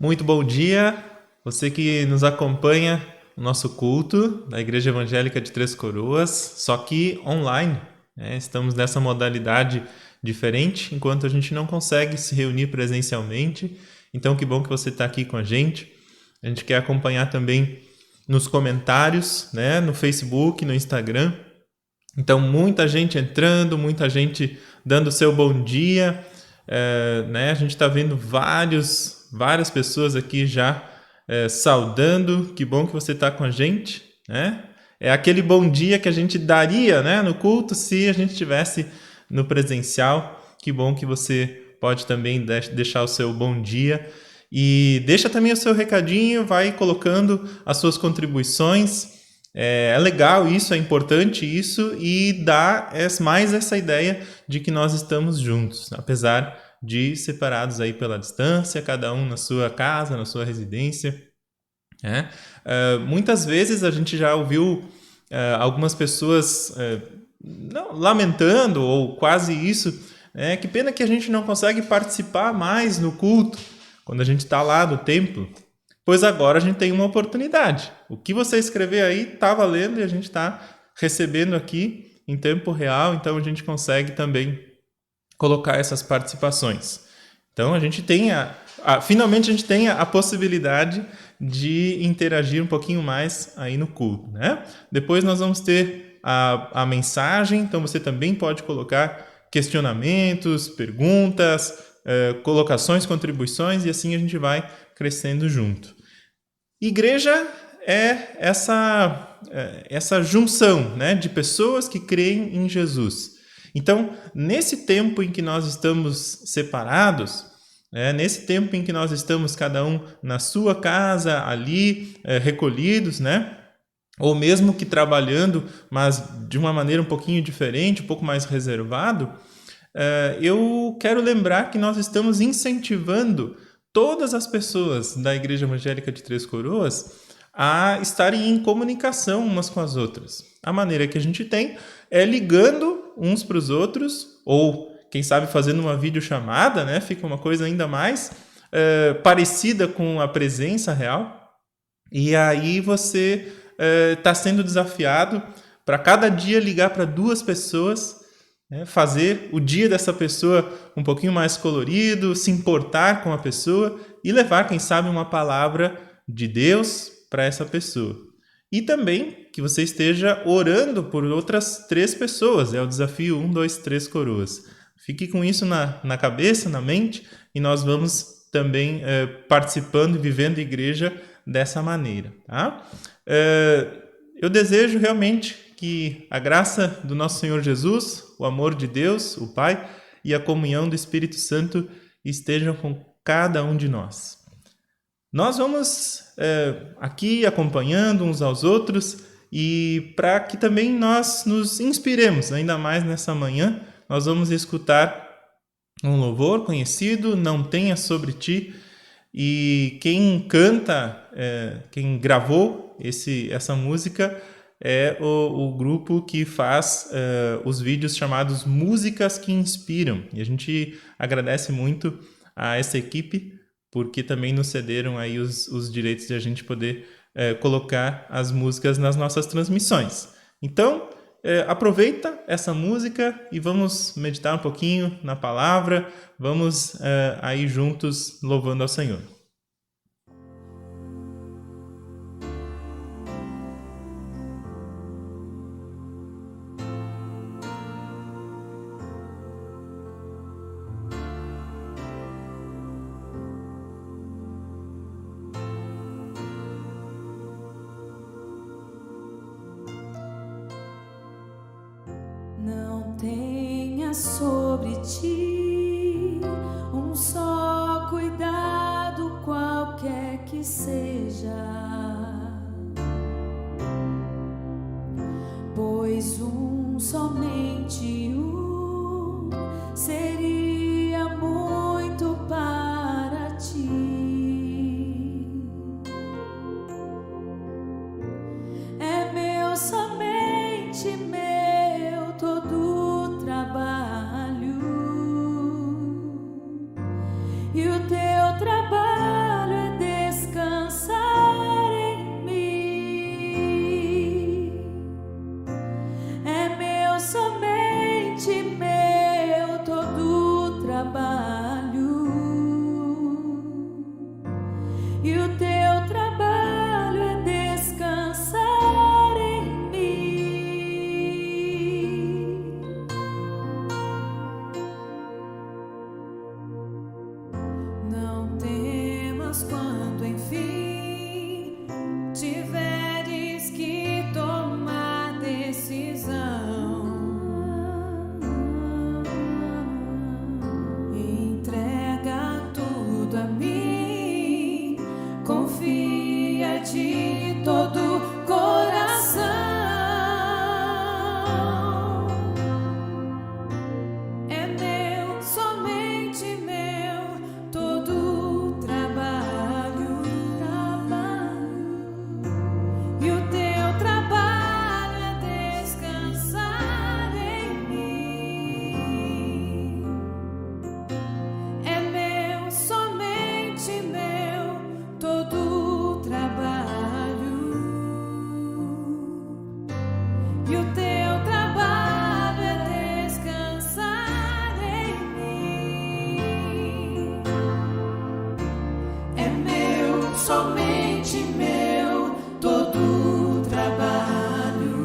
Muito bom dia, você que nos acompanha no nosso culto da Igreja Evangélica de Três Coroas, só que online, né? Estamos nessa modalidade diferente, enquanto a gente não consegue se reunir presencialmente. Então, que bom que você está aqui com a gente. A gente quer acompanhar também nos comentários, né? No Facebook, no Instagram. Então, muita gente entrando, muita gente dando o seu bom dia. Né? A gente está vendo várias pessoas aqui já saudando. Que bom que você está com a gente. Né? É aquele bom dia que a gente daria, né, no culto se a gente estivesse no presencial. Que bom que você pode também deixar o seu bom dia. E deixa também o seu recadinho, vai colocando as suas contribuições. É legal isso, é importante isso e dá mais essa ideia de que nós estamos juntos, apesar de separados aí pela distância, cada um na sua casa, na sua residência. Né? Muitas vezes a gente já ouviu algumas pessoas não, lamentando ou quase isso, que pena que a gente não consegue participar mais no culto quando a gente está lá no templo. Pois agora a gente tem uma oportunidade. O que você escrever aí está valendo e a gente está recebendo aqui em tempo real, então a gente consegue também colocar essas participações. Então a gente tem finalmente a gente tem a possibilidade de interagir um pouquinho mais aí no culto, né? Depois nós vamos ter a mensagem, então você também pode colocar questionamentos, perguntas, colocações, contribuições e assim a gente vai crescendo junto. Igreja é essa junção, né, de pessoas que creem em Jesus. Então, nesse tempo em que nós estamos separados, nesse tempo em que nós estamos cada um na sua casa, ali, recolhidos, né, ou mesmo que trabalhando, mas de uma maneira um pouquinho diferente, um pouco mais reservado, eu quero lembrar que nós estamos incentivando todas as pessoas da Igreja Evangélica de Três Coroas a estarem em comunicação umas com as outras. A maneira que a gente tem é ligando uns para os outros, ou quem sabe fazendo uma videochamada, né? Fica uma coisa ainda mais parecida com a presença real. E aí você está sendo desafiado para cada dia ligar para duas pessoas, fazer o dia dessa pessoa um pouquinho mais colorido, se importar com a pessoa e levar, quem sabe, uma palavra de Deus para essa pessoa. E também que você esteja orando por outras 3 pessoas. É o desafio 1, 2, 3 coroas. Fique com isso na cabeça, na mente, e nós vamos também participando e vivendo a igreja dessa maneira. Tá? Eu desejo realmente que a graça do nosso Senhor Jesus, o amor de Deus, o Pai, e a comunhão do Espírito Santo estejam com cada um de nós. Nós vamos aqui acompanhando uns aos outros e para que também nós nos inspiremos ainda mais nessa manhã, nós vamos escutar um louvor conhecido, Não Tenha Sobre Ti, e quem canta, quem gravou essa música é o grupo que faz os vídeos chamados Músicas que Inspiram. E a gente agradece muito a essa equipe, porque também nos cederam aí os direitos de a gente poder colocar as músicas nas nossas transmissões. Então, aproveita essa música e vamos meditar um pouquinho na palavra, vamos aí juntos louvando ao Senhor. Não tenha sobre ti um só cuidado, qualquer que seja, pois somente seria muito para ti. É meu, somente meu, todo trabalho, e o teu trabalho é somente meu todo o trabalho, e o teu trabalho é descansar em mim. Não temas quando enfim tiveres que tomar decisão. Entrega tudo a mim, confia de todo coração. É meu, somente meu, todo o trabalho, e o teu trabalho é descansar em mim. É meu, somente meu, todo o trabalho, e o teu trabalho é descansar em mim. É meu, somente meu, todo o trabalho,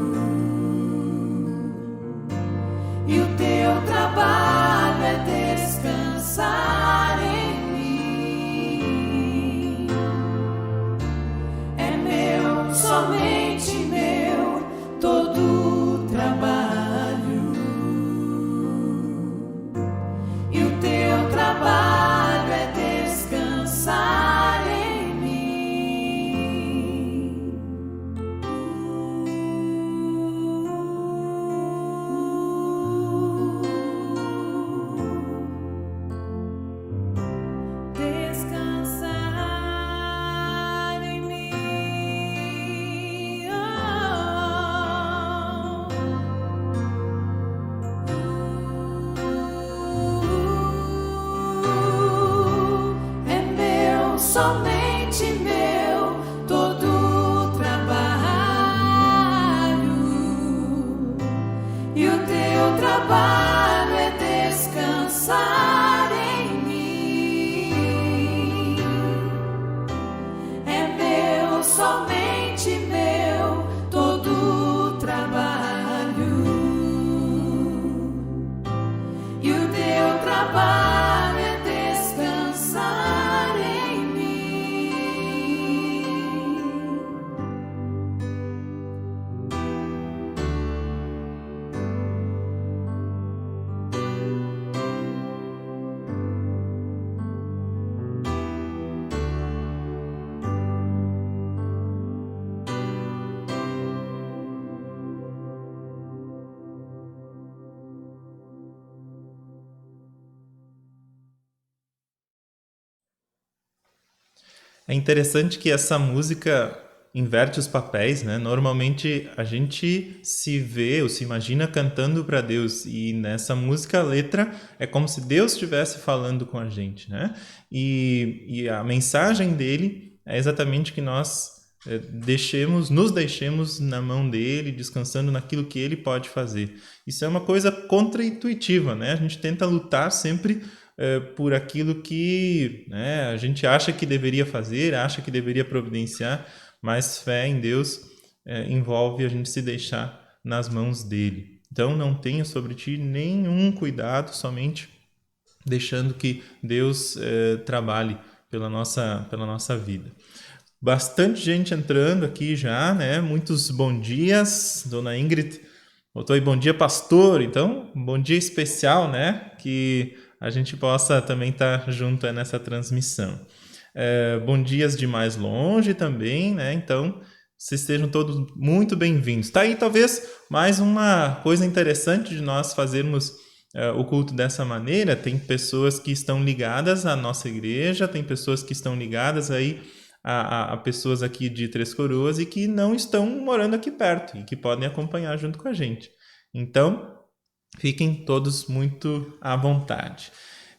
e o teu trabalho é descansar em mim. É meu, somente meu, todo o trabalho, e o teu trabalho é descansar em mim. Descansar em mim. É meu, somente meu, todo o trabalho, e o teu trabalho é descansar em mim. É meu, somente meu, todo o trabalho, e o teu trabalho é descansar em mim. É interessante que essa música inverte os papéis, né? Normalmente a gente se vê ou se imagina cantando para Deus, e nessa música a letra é como se Deus estivesse falando com a gente, né? E a mensagem dele é exatamente que nós nos deixemos na mão dele, descansando naquilo que ele pode fazer. Isso é uma coisa contraintuitiva, né? A gente tenta lutar sempre por aquilo que, né, a gente acha que deveria fazer, acha que deveria providenciar, mas fé em Deus envolve a gente se deixar nas mãos dele. Então não tenha sobre ti nenhum cuidado, somente deixando que Deus trabalhe pela nossa vida. Bastante gente entrando aqui já, né? Muitos bom dias. Dona Ingrid botou aí bom dia, pastor. Então, bom dia especial, né? Que a gente possa também estar junto nessa transmissão. Bom dias de mais longe também, né? Então, vocês estejam todos muito bem-vindos. Tá aí talvez mais uma coisa interessante de nós fazermos o culto dessa maneira. Tem pessoas que estão ligadas à nossa igreja, tem pessoas que estão ligadas aí a pessoas aqui de Três Coroas e que não estão morando aqui perto e que podem acompanhar junto com a gente. Então, fiquem todos muito à vontade.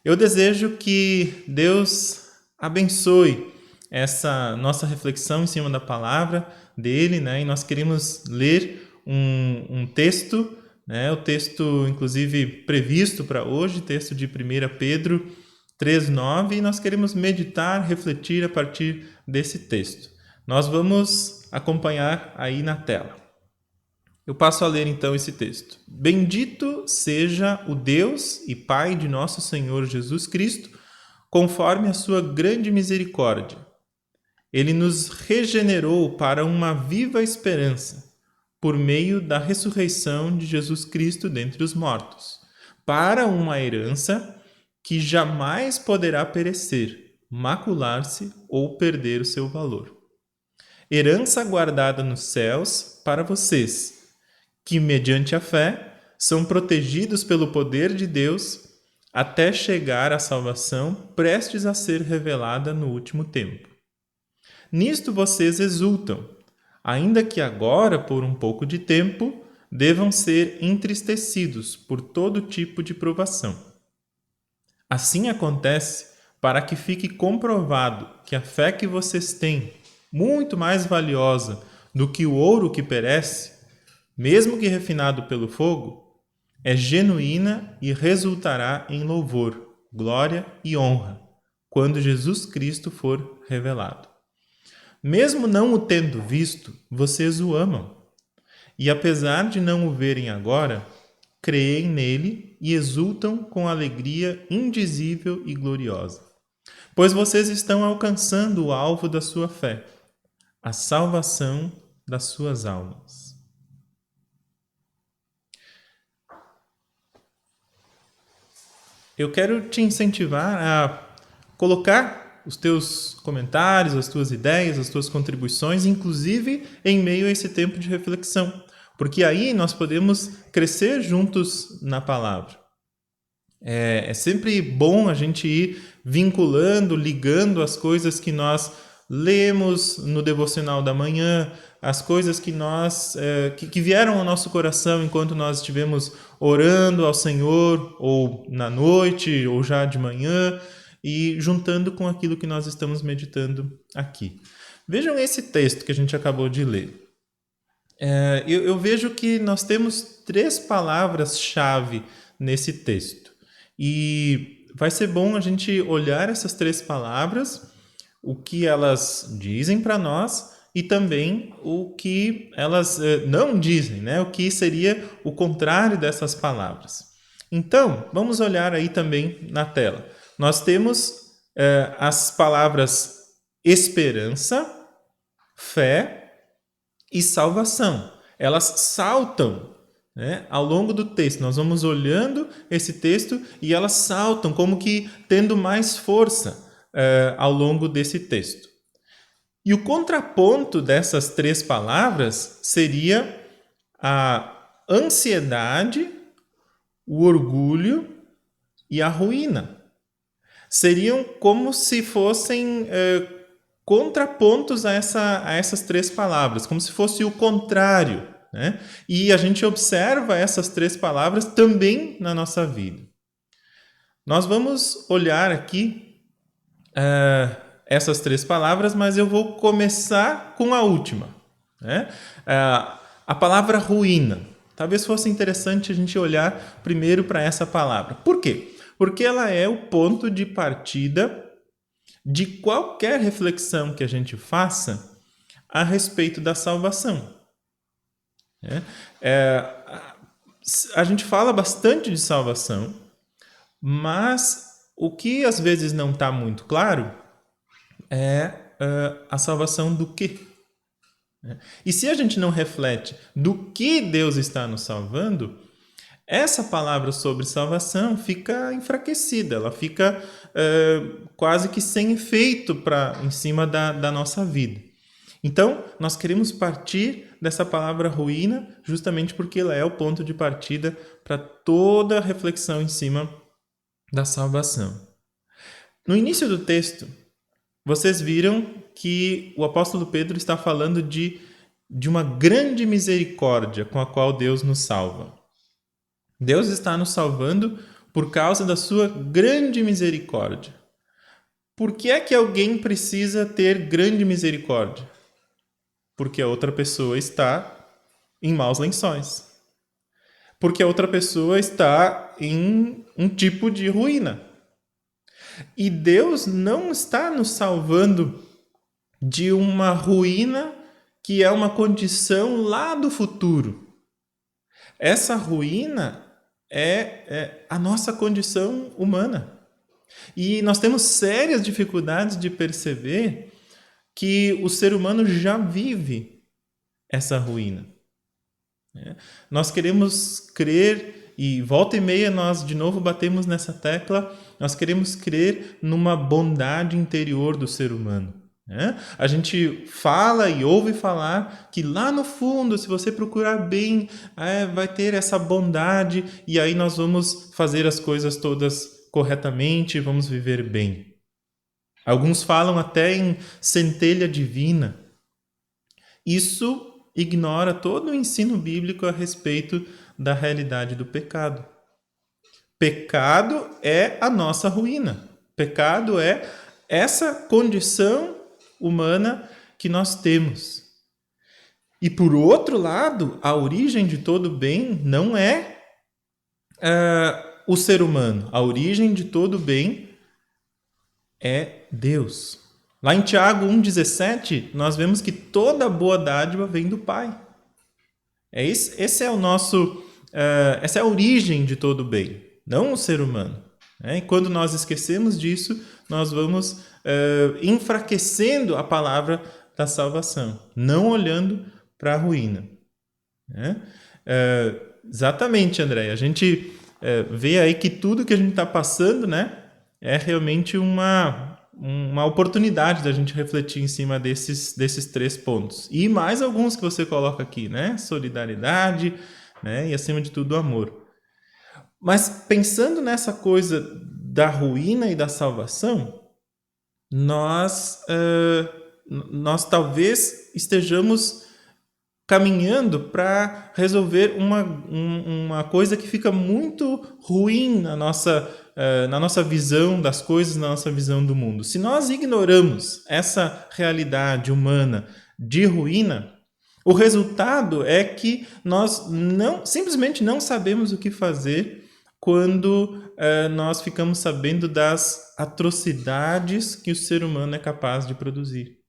Eu desejo que Deus abençoe essa nossa reflexão em cima da palavra dele, né? E nós queremos ler um texto né? O texto, inclusive, previsto para hoje, texto de 1 Pedro 3:9, e nós queremos meditar, refletir a partir desse texto. Nós vamos acompanhar aí na tela. Eu passo a ler então esse texto. Bendito seja o Deus e Pai de nosso Senhor Jesus Cristo, conforme a sua grande misericórdia. Ele nos regenerou para uma viva esperança, por meio da ressurreição de Jesus Cristo dentre os mortos, para uma herança que jamais poderá perecer, macular-se ou perder o seu valor. Herança guardada nos céus para vocês, que, mediante a fé, são protegidos pelo poder de Deus até chegar à salvação prestes a ser revelada no último tempo. Nisto vocês exultam, ainda que agora, por um pouco de tempo, devam ser entristecidos por todo tipo de provação. Assim acontece para que fique comprovado que a fé que vocês têm, muito mais valiosa do que o ouro que perece, mesmo que refinado pelo fogo, é genuína e resultará em louvor, glória e honra, quando Jesus Cristo for revelado. Mesmo não o tendo visto, vocês o amam. E apesar de não o verem agora, creem nele e exultam com alegria indizível e gloriosa. Pois vocês estão alcançando o alvo da sua fé, a salvação das suas almas. Eu quero te incentivar a colocar os teus comentários, as tuas ideias, as tuas contribuições, inclusive em meio a esse tempo de reflexão, porque aí nós podemos crescer juntos na palavra. É sempre bom a gente ir vinculando, ligando as coisas que nós lemos no devocional da manhã, as coisas que que vieram ao nosso coração enquanto nós estivemos orando ao Senhor, ou na noite, ou já de manhã, e juntando com aquilo que nós estamos meditando aqui. Vejam esse texto que a gente acabou de ler. Eu vejo que nós temos 3 palavras-chave nesse texto. E vai ser bom a gente olhar essas 3 palavras, o que elas dizem para nós e também o que elas não dizem, né? O que seria o contrário dessas palavras. Então, vamos olhar aí também na tela. Nós temos as palavras esperança, fé e salvação. Elas saltam, né, ao longo do texto. Nós vamos olhando esse texto e elas saltam como que tendo mais força ao longo desse texto. E o contraponto dessas 3 palavras seria a ansiedade, o orgulho e a ruína. Seriam como se fossem contrapontos a essas 3 palavras, como se fosse o contrário, né? E a gente observa essas 3 palavras também na nossa vida. Nós vamos olhar aqui essas 3 palavras, mas eu vou começar com a última, né? A palavra ruína. Talvez fosse interessante a gente olhar primeiro para essa palavra. Por quê? Porque ela é o ponto de partida de qualquer reflexão que a gente faça a respeito da salvação. A gente fala bastante de salvação, mas o que às vezes não está muito claro é a salvação do quê? E se a gente não reflete do que Deus está nos salvando, essa palavra sobre salvação fica enfraquecida, ela fica quase que sem efeito em cima da nossa vida. Então, nós queremos partir dessa palavra ruína justamente porque ela é o ponto de partida para toda a reflexão em cima da salvação. No início do texto, vocês viram que o apóstolo Pedro está falando de uma grande misericórdia com a qual Deus nos salva. Deus está nos salvando por causa da sua grande misericórdia. Por que é que alguém precisa ter grande misericórdia? Porque a outra pessoa está em maus lençóis. porque a outra pessoa está em um tipo de ruína. E Deus não está nos salvando de uma ruína que é uma condição lá do futuro. Essa ruína é a nossa condição humana. E nós temos sérias dificuldades de perceber que o ser humano já vive essa ruína. Nós queremos crer, e volta e meia nós de novo batemos nessa tecla, nós queremos crer numa bondade interior do ser humano. A gente fala e ouve falar que lá no fundo, se você procurar bem, vai ter essa bondade e aí nós vamos fazer as coisas todas corretamente, vamos viver bem. Alguns falam até em centelha divina. Isso ignora todo o ensino bíblico a respeito da realidade do pecado. Pecado é a nossa ruína. Pecado é essa condição humana que nós temos. E por outro lado, a origem de todo bem não é o ser humano. A origem de todo bem é Deus. Lá em Tiago 1,17, nós vemos que toda boa dádiva vem do Pai. Essa é a origem de todo bem, não o ser humano. E quando nós esquecemos disso, nós vamos enfraquecendo a palavra da salvação, não olhando para a ruína. Exatamente, André. A gente vê aí que tudo que a gente está passando, é realmente uma oportunidade da gente refletir em cima desses 3 pontos. E mais alguns que você coloca aqui, solidariedade, e acima de tudo o amor. Mas pensando nessa coisa da ruína e da salvação, nós talvez estejamos caminhando para resolver uma coisa que fica muito ruim na nossa visão das coisas, na nossa visão do mundo. Se nós ignoramos essa realidade humana de ruína, o resultado é que nós simplesmente não sabemos o que fazer quando nós ficamos sabendo das atrocidades que o ser humano é capaz de produzir.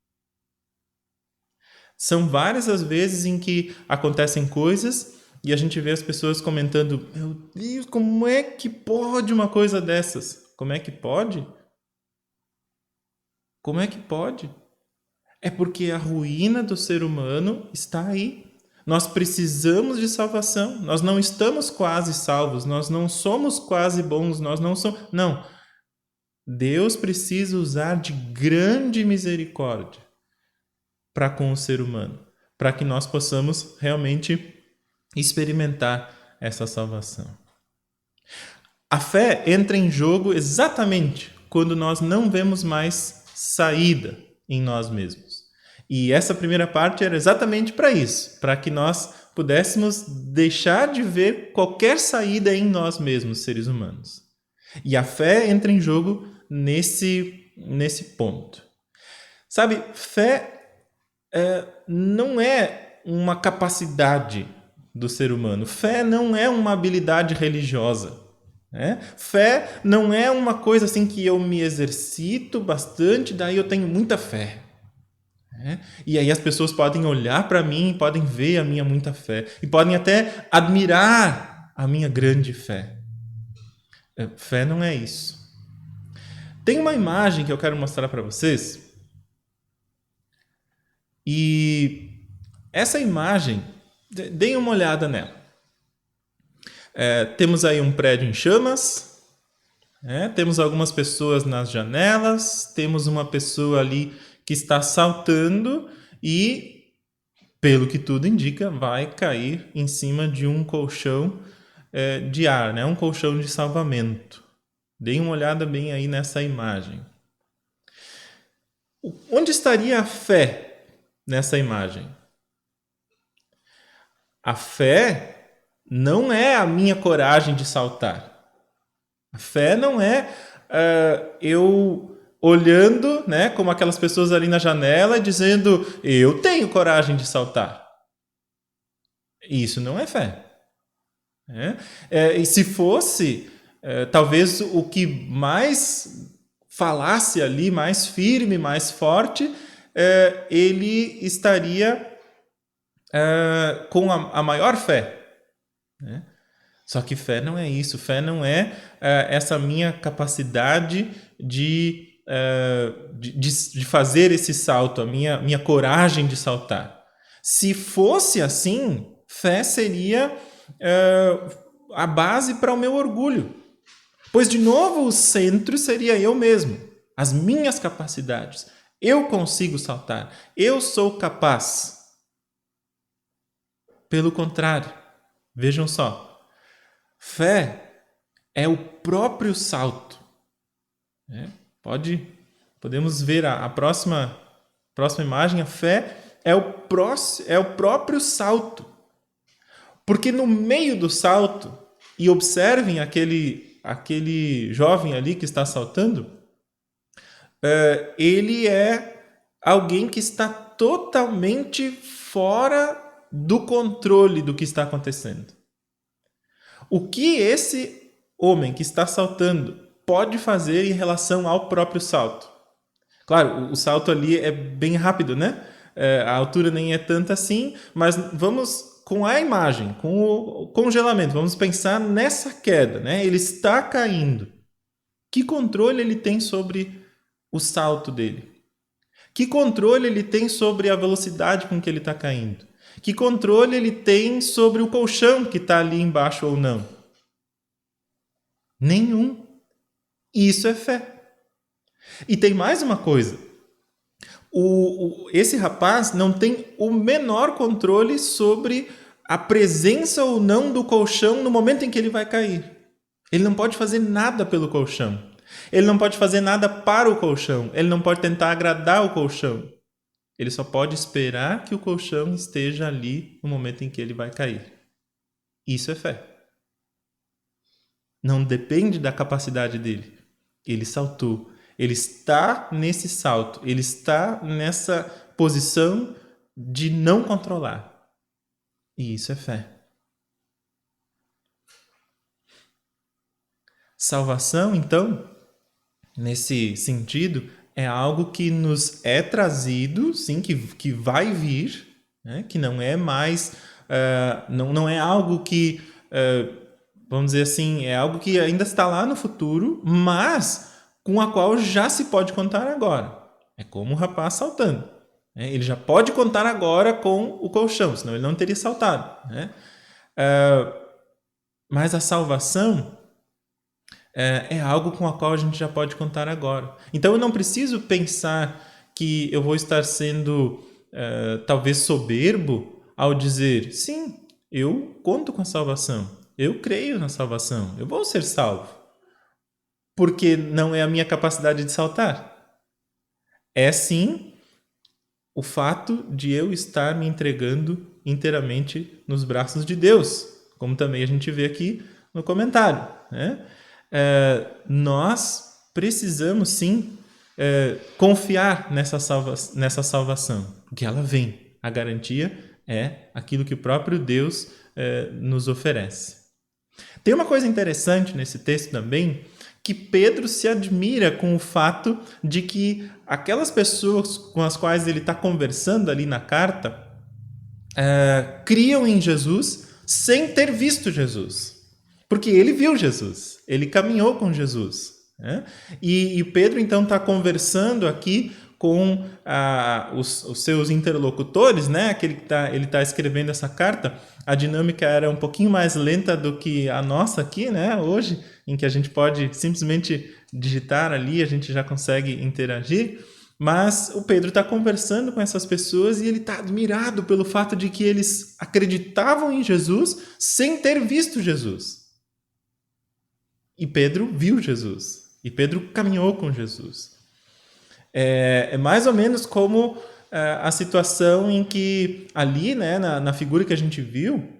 São várias as vezes em que acontecem coisas e a gente vê as pessoas comentando: meu Deus, como é que pode uma coisa dessas? Como é que pode? Como é que pode? É porque a ruína do ser humano está aí. Nós precisamos de salvação. Nós não estamos quase salvos. Nós não somos quase bons. Nós não somos... Não. Deus precisa usar de grande misericórdia para com o ser humano, para que nós possamos realmente experimentar essa salvação. A fé entra em jogo exatamente quando nós não vemos mais saída em nós mesmos. E essa primeira parte era exatamente para isso, para que nós pudéssemos deixar de ver qualquer saída em nós mesmos, seres humanos. E a fé entra em jogo nesse ponto. Sabe, fé não é uma capacidade do ser humano. Fé não é uma habilidade religiosa. Fé não é uma coisa assim que eu me exercito bastante, daí eu tenho muita fé. E aí as pessoas podem olhar para mim, podem ver a minha muita fé e podem até admirar a minha grande fé. Fé não é isso. Tem uma imagem que eu quero mostrar para vocês. E essa imagem, deem uma olhada nela. Temos aí um prédio em chamas, temos algumas pessoas nas janelas, temos uma pessoa ali que está saltando e, pelo que tudo indica, vai cair em cima de um colchão de ar, um colchão de salvamento. Deem uma olhada bem aí nessa imagem. Onde estaria a fé nessa imagem? A fé não é a minha coragem de saltar. A fé não é eu olhando, como aquelas pessoas ali na janela, dizendo: eu tenho coragem de saltar. Isso não é fé. né? E se fosse, talvez o que mais falasse ali, mais firme, mais forte, ele estaria com a maior fé, né? Só que fé não é isso. Fé não é essa minha capacidade de fazer esse salto, a minha coragem de saltar. Se fosse assim, fé seria a base para o meu orgulho. Pois, de novo, o centro seria eu mesmo, as minhas capacidades. Eu consigo saltar, eu sou capaz. Pelo contrário, vejam só, fé é o próprio salto. Podemos ver a próxima imagem. A fé é o próprio salto. Porque no meio do salto, e observem aquele jovem ali que está saltando, ele é alguém que está totalmente fora do controle do que está acontecendo. O que esse homem que está saltando pode fazer em relação ao próprio salto? Claro, o salto ali é bem rápido, né? A altura nem é tanta assim, mas vamos com a imagem, com o congelamento, vamos pensar nessa queda, né? Ele está caindo. Que controle ele tem sobre o salto dele? Que controle ele tem sobre a velocidade com que ele está caindo? Que controle ele tem sobre o colchão que está ali embaixo ou não? Nenhum. Isso é fé. E tem mais uma coisa. Esse rapaz não tem o menor controle sobre a presença ou não do colchão no momento em que ele vai cair. Ele não pode fazer nada pelo colchão. Ele não pode fazer nada para o colchão. Ele não pode tentar agradar o colchão. Ele só pode esperar que o colchão esteja ali no momento em que ele vai cair. Isso é fé. Não depende da capacidade dele. Ele saltou. Ele está nesse salto. Ele está nessa posição de não controlar. E isso é fé. Salvação, então, nesse sentido, é algo que nos é trazido, sim, que vai vir, né? Que não é mais, não é algo que, vamos dizer assim, é algo que ainda está lá no futuro, mas com a qual já se pode contar agora. É como o rapaz saltando. Né? Ele já pode contar agora com o colchão, senão ele não teria saltado. Né? Mas a salvação é algo com a qual a gente já pode contar agora. Então eu não preciso pensar que eu vou estar sendo talvez soberbo ao dizer, sim, eu conto com a salvação, eu creio na salvação, eu vou ser salvo. Porque não é a minha capacidade de saltar. É sim o fato de eu estar me entregando inteiramente nos braços de Deus, como também a gente vê aqui no comentário. Né? Nós precisamos sim confiar nessa salvação, porque ela vem. A garantia é aquilo que o próprio Deus nos oferece. Tem uma coisa interessante nesse texto também, que Pedro se admira com o fato de que aquelas pessoas com as quais ele está conversando ali na carta criam em Jesus sem ter visto Jesus. Porque ele viu Jesus, ele caminhou com Jesus. Né? E Pedro, então, está conversando aqui com os seus interlocutores, né? Aquele que ele está escrevendo essa carta. A dinâmica era um pouquinho mais lenta do que a nossa aqui, né? Hoje, em que a gente pode simplesmente digitar ali, a gente já consegue interagir. Mas o Pedro está conversando com essas pessoas e ele está admirado pelo fato de que eles acreditavam em Jesus sem ter visto Jesus. E Pedro viu Jesus. E Pedro caminhou com Jesus. É mais ou menos como a situação em que ali, né, na figura que a gente viu,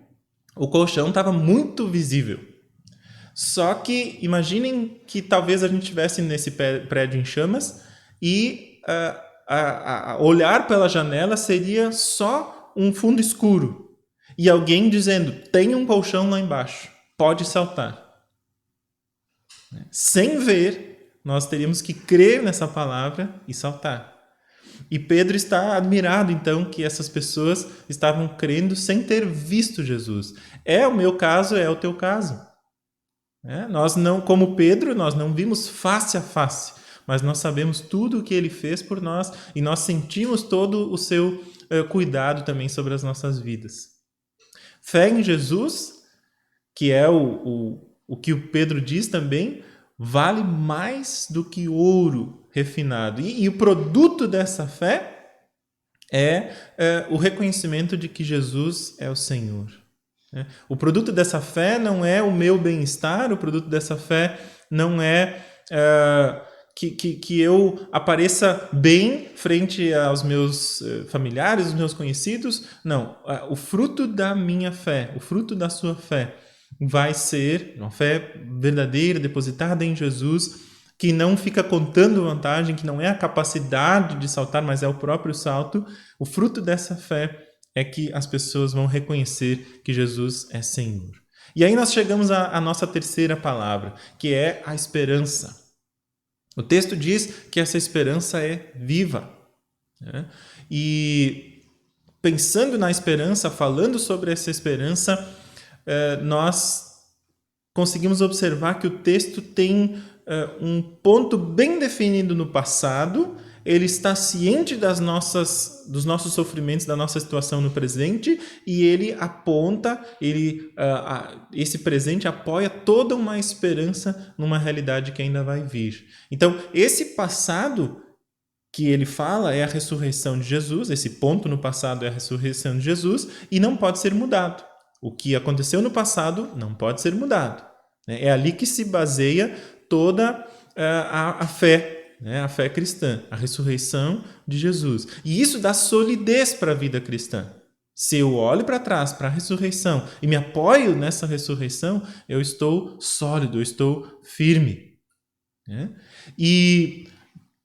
o colchão estava muito visível. Só que imaginem que talvez a gente estivesse nesse prédio em chamas e olhar pela janela seria só um fundo escuro. E alguém dizendo, tem um colchão lá embaixo. pode saltar. Sem ver, nós teríamos que crer nessa palavra e saltar. E Pedro está admirado, então, que essas pessoas estavam crendo sem ter visto Jesus. É o meu caso, é o teu caso. Nós não, como Pedro, nós não vimos face a face, mas nós sabemos tudo o que ele fez por nós e nós sentimos todo o seu cuidado também sobre as nossas vidas. Fé em Jesus, que é o que o Pedro diz também, vale mais do que ouro refinado. E o produto dessa fé é o reconhecimento de que Jesus é o Senhor. O produto dessa fé não é o meu bem-estar, o produto dessa fé não é que eu apareça bem frente aos meus familiares, aos meus conhecidos. Não, o fruto da minha fé, o fruto da sua fé vai ser uma fé verdadeira, depositada em Jesus, que não fica contando vantagem, que não é a capacidade de saltar, mas é o próprio salto. O fruto dessa fé é que as pessoas vão reconhecer que Jesus é Senhor. E aí nós chegamos à nossa terceira palavra, que é a esperança. O texto diz que essa esperança é viva. E pensando na esperança, falando sobre essa esperança, nós conseguimos observar que o texto tem um ponto bem definido no passado. Ele está ciente dos nossos sofrimentos, da nossa situação no presente, e ele aponta, esse presente apoia toda uma esperança numa realidade que ainda vai vir. Então, esse passado que ele fala é a ressurreição de Jesus, esse ponto no passado é a ressurreição de Jesus, e não pode ser mudado. O que aconteceu no passado não pode ser mudado. É ali que se baseia toda a fé, a fé cristã, a ressurreição de Jesus. E isso dá solidez para a vida cristã. Se eu olho para trás, para a ressurreição, e me apoio nessa ressurreição, eu estou sólido, eu estou firme. E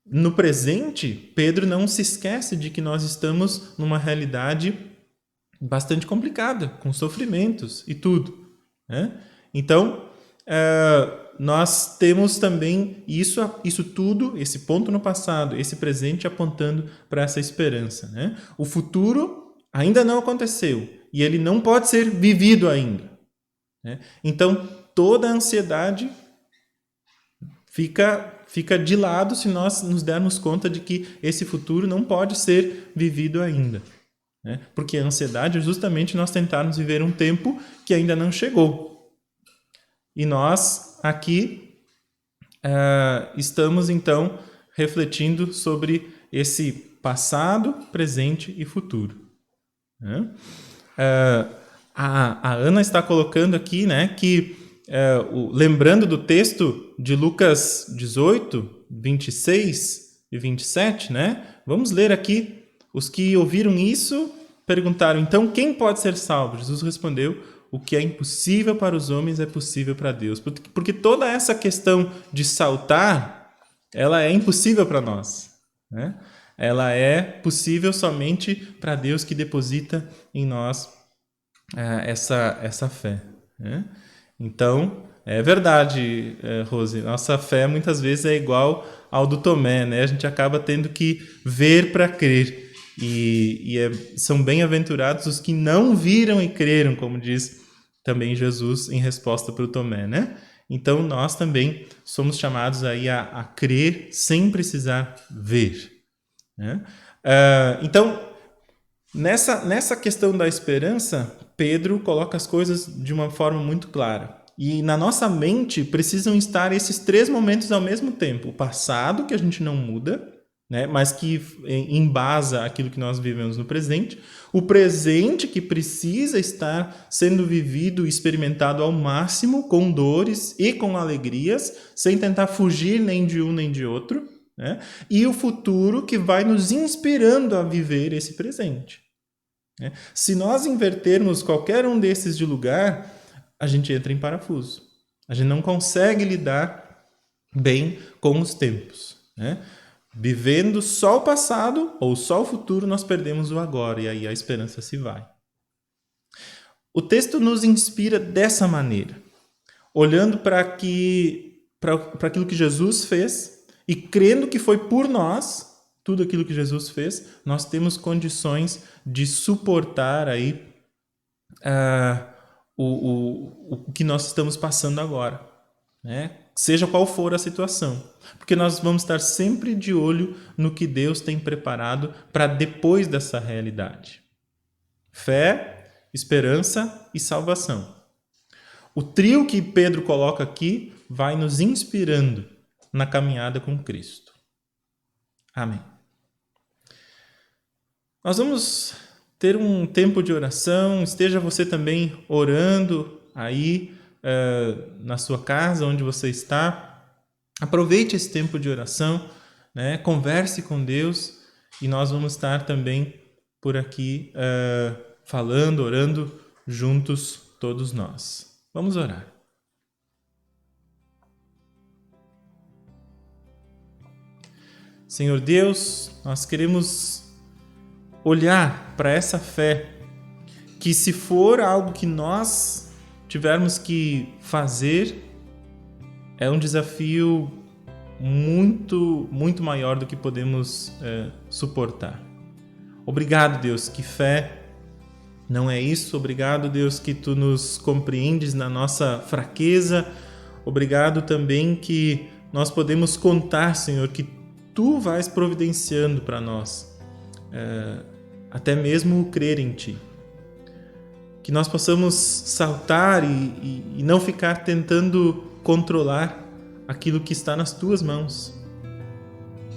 no presente, Pedro não se esquece de que nós estamos numa realidade bastante complicada, com sofrimentos e tudo. Então, nós temos também isso tudo, esse ponto no passado, esse presente apontando para essa esperança. O futuro ainda não aconteceu e ele não pode ser vivido ainda. Então, toda a ansiedade fica de lado se nós nos dermos conta de que esse futuro não pode ser vivido ainda. Porque a ansiedade é justamente nós tentarmos viver um tempo que ainda não chegou. E nós aqui estamos então refletindo sobre esse passado, presente e futuro. A Ana está colocando aqui, que lembrando do texto de Lucas 18, 26 e 27, vamos ler aqui. Os que ouviram isso perguntaram, então, quem pode ser salvo? Jesus respondeu, o que é impossível para os homens é possível para Deus. Porque toda essa questão de saltar, ela é impossível para nós. Ela é possível somente para Deus que deposita em nós essa fé. Então, é verdade, Rose, nossa fé muitas vezes é igual ao do Tomé. A gente acaba tendo que ver para crer. São bem-aventurados os que não viram e creram, como diz também Jesus em resposta para o Tomé, Então, nós também somos chamados aí a crer sem precisar ver. Então, nessa questão da esperança, Pedro coloca as coisas de uma forma muito clara. E na nossa mente precisam estar esses três momentos ao mesmo tempo. O passado, que a gente não muda, mas que embasa aquilo que nós vivemos no presente. O presente, que precisa estar sendo vivido e experimentado ao máximo, com dores e com alegrias, sem tentar fugir nem de um nem de outro. E o futuro, que vai nos inspirando a viver esse presente. Se nós invertermos qualquer um desses de lugar, a gente entra em parafuso. A gente não consegue lidar bem com os tempos. Vivendo só o passado ou só o futuro, nós perdemos o agora e aí a esperança se vai. O texto nos inspira dessa maneira. olhando para aquilo que Jesus fez e crendo que foi por nós, tudo aquilo que Jesus fez, nós temos condições de suportar aí o que nós estamos passando agora, né? Seja qual for a situação, porque nós vamos estar sempre de olho no que Deus tem preparado para depois dessa realidade. Fé, esperança e salvação. O trio que Pedro coloca aqui vai nos inspirando na caminhada com Cristo. Amém. Nós vamos ter um tempo de oração. Esteja você também orando aí na sua casa, onde você está. Aproveite esse tempo de oração, né? Converse com Deus e nós vamos estar também por aqui falando, orando juntos todos nós. Vamos orar. Senhor Deus, nós queremos olhar para essa fé, que se for algo que nós tivermos que fazer, é um desafio muito, muito maior do que podemos suportar. Obrigado, Deus, que fé não é isso. Obrigado, Deus, que Tu nos compreendes na nossa fraqueza. Obrigado também que nós podemos contar, Senhor, que Tu vais providenciando para nós, até mesmo crer em Ti. Que nós possamos saltar e não ficar tentando controlar aquilo que está nas Tuas mãos.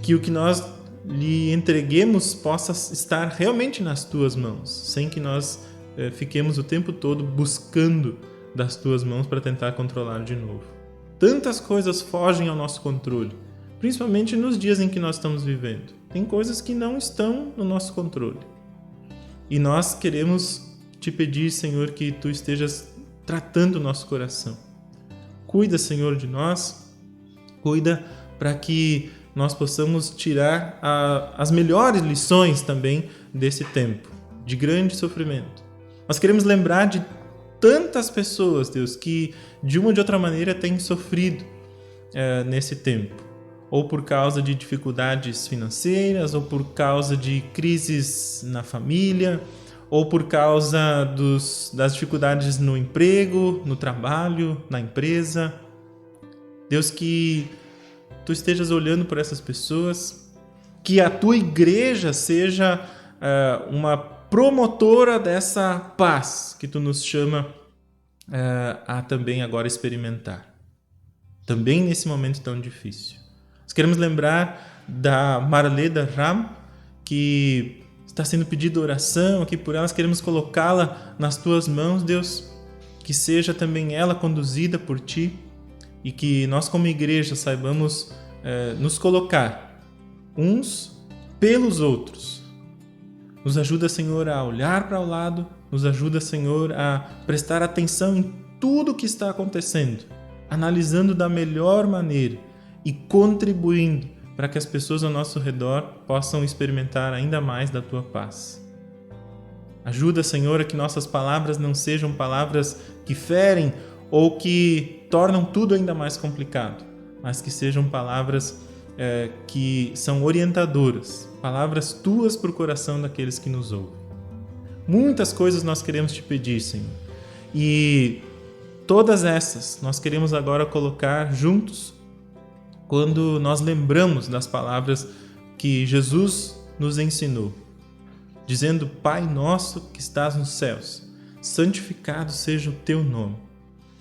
Que o que nós lhe entreguemos possa estar realmente nas Tuas mãos, sem que nós fiquemos o tempo todo buscando das Tuas mãos para tentar controlar de novo. Tantas coisas fogem ao nosso controle, principalmente nos dias em que nós estamos vivendo. Tem coisas que não estão no nosso controle. E nós queremos Te pedir, Senhor, que Tu estejas tratando o nosso coração. Cuida, Senhor, de nós. Cuida para que nós possamos tirar as melhores lições também desse tempo de grande sofrimento. Nós queremos lembrar de tantas pessoas, Deus, que de uma ou de outra maneira têm sofrido nesse tempo. Ou por causa de dificuldades financeiras, ou por causa de crises na família, ou por causa das dificuldades no emprego, no trabalho, na empresa. Deus, que Tu estejas olhando por essas pessoas, que a Tua igreja seja uma promotora dessa paz que Tu nos chama a também agora experimentar, também nesse momento tão difícil. Nós queremos lembrar da Marleda Ram, que está sendo pedida oração aqui por ela. Nós queremos colocá-la nas Tuas mãos, Deus, que seja também ela conduzida por Ti e que nós como igreja saibamos nos colocar uns pelos outros. Nos ajuda, Senhor, a olhar para o lado, nos ajuda, Senhor, a prestar atenção em tudo o que está acontecendo, analisando da melhor maneira e contribuindo para que as pessoas ao nosso redor possam experimentar ainda mais da Tua paz. Ajuda, Senhor, a que nossas palavras não sejam palavras que ferem ou que tornam tudo ainda mais complicado, mas que sejam palavras que são orientadoras, palavras Tuas para o coração daqueles que nos ouvem. Muitas coisas nós queremos Te pedir, Senhor, e todas essas nós queremos agora colocar juntos quando nós lembramos das palavras que Jesus nos ensinou, dizendo: Pai nosso que estás nos céus, santificado seja o Teu nome.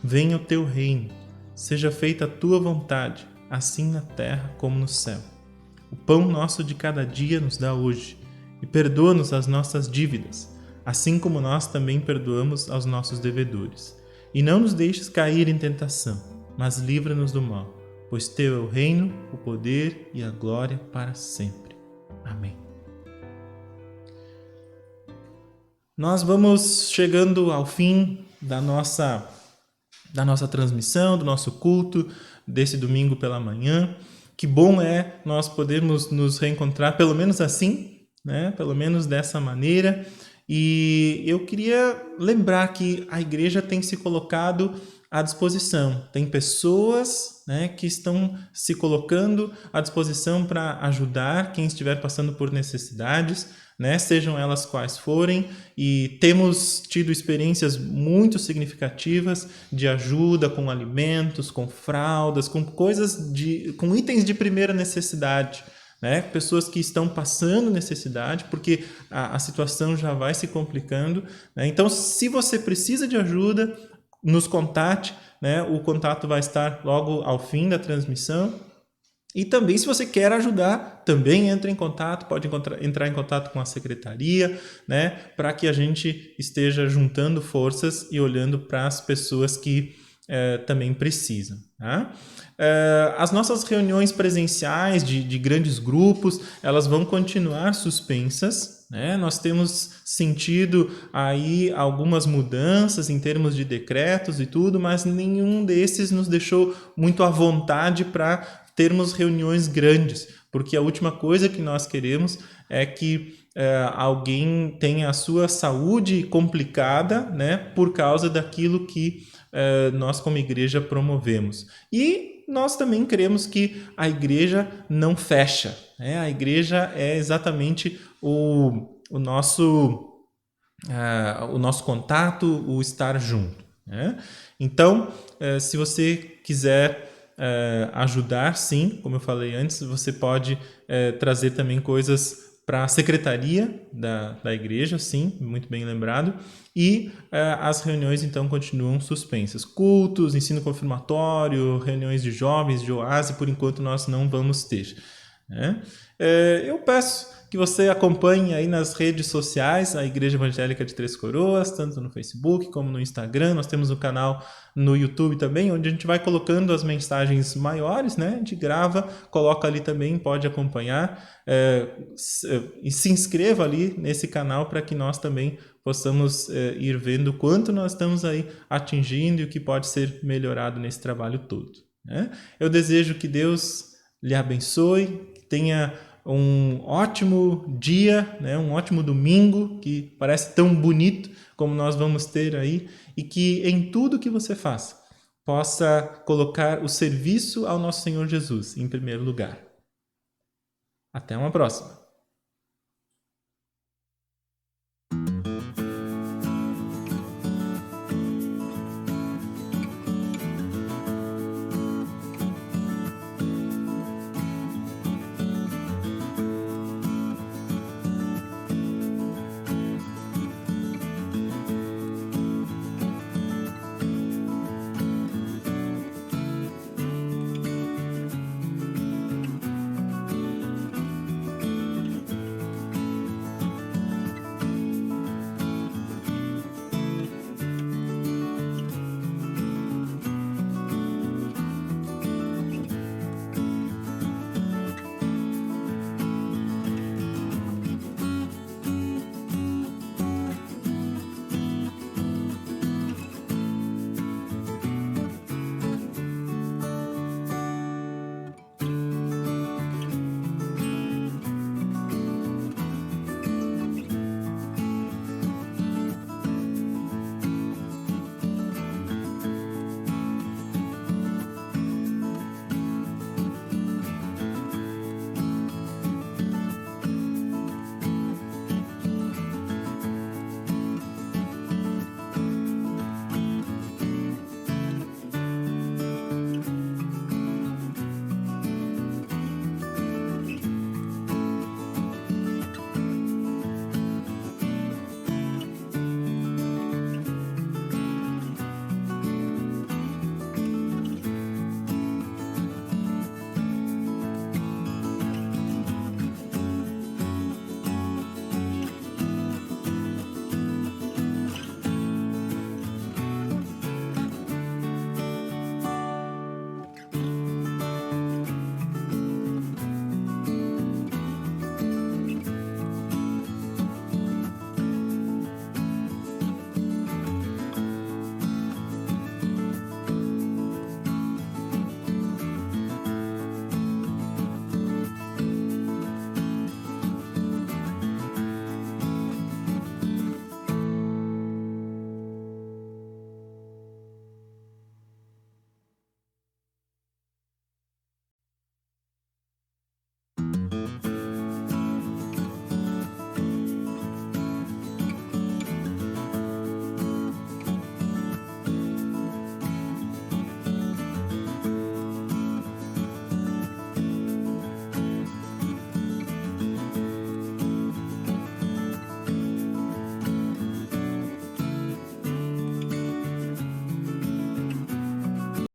Venha o Teu reino, seja feita a Tua vontade, assim na terra como no céu. O pão nosso de cada dia nos dá hoje, e perdoa-nos as nossas dívidas, assim como nós também perdoamos aos nossos devedores. E não nos deixes cair em tentação, mas livra-nos do mal, pois Teu é o reino, o poder e a glória para sempre. Amém. Nós vamos chegando ao fim da nossa transmissão, do nosso culto, desse domingo pela manhã. Que bom é nós podermos nos reencontrar, pelo menos assim, né? Pelo menos dessa maneira. E eu queria lembrar que a igreja tem se colocado à disposição. Tem pessoas, né, que estão se colocando à disposição para ajudar quem estiver passando por necessidades, né, sejam elas quais forem, e temos tido experiências muito significativas de ajuda com alimentos, com fraldas, com com itens de primeira necessidade, né? Pessoas que estão passando necessidade, porque a situação já vai se complicando, né? Então, se você precisa de ajuda, nos contate, né? O contato vai estar logo ao fim da transmissão. E também, se você quer ajudar, também entre em contato, pode entrar em contato com a secretaria, né? Para que a gente esteja juntando forças e olhando para as pessoas que também precisam. Tá? As nossas reuniões presenciais de grandes grupos, elas vão continuar suspensas, né? Nós temos sentido aí algumas mudanças em termos de decretos e tudo, mas nenhum desses nos deixou muito à vontade para termos reuniões grandes, porque a última coisa que nós queremos é que alguém tenha a sua saúde complicada, né, por causa daquilo que nós como igreja promovemos. E nós também queremos que a igreja não fecha, né? A igreja é exatamente o nosso contato, o estar junto, né? Então, se você quiser ajudar, sim, como eu falei antes, você pode trazer também coisas para a secretaria da igreja, sim, muito bem lembrado, e as reuniões então continuam suspensas. Cultos, ensino confirmatório, reuniões de jovens, de oase, por enquanto nós não vamos ter, né? Eu peço que você acompanhe aí nas redes sociais a Igreja Evangélica de Três Coroas, tanto no Facebook como no Instagram. Nós temos um canal no YouTube também, onde a gente vai colocando as mensagens maiores, né? A gente grava, coloca ali também, pode acompanhar. E se inscreva ali nesse canal para que nós também possamos ir vendo o quanto nós estamos aí atingindo e o que pode ser melhorado nesse trabalho todo, né? Eu desejo que Deus lhe abençoe, que tenha um ótimo dia, né? Um ótimo domingo, que parece tão bonito como nós vamos ter aí, e que em tudo que você faça, possa colocar o serviço ao nosso Senhor Jesus em primeiro lugar. Até uma próxima!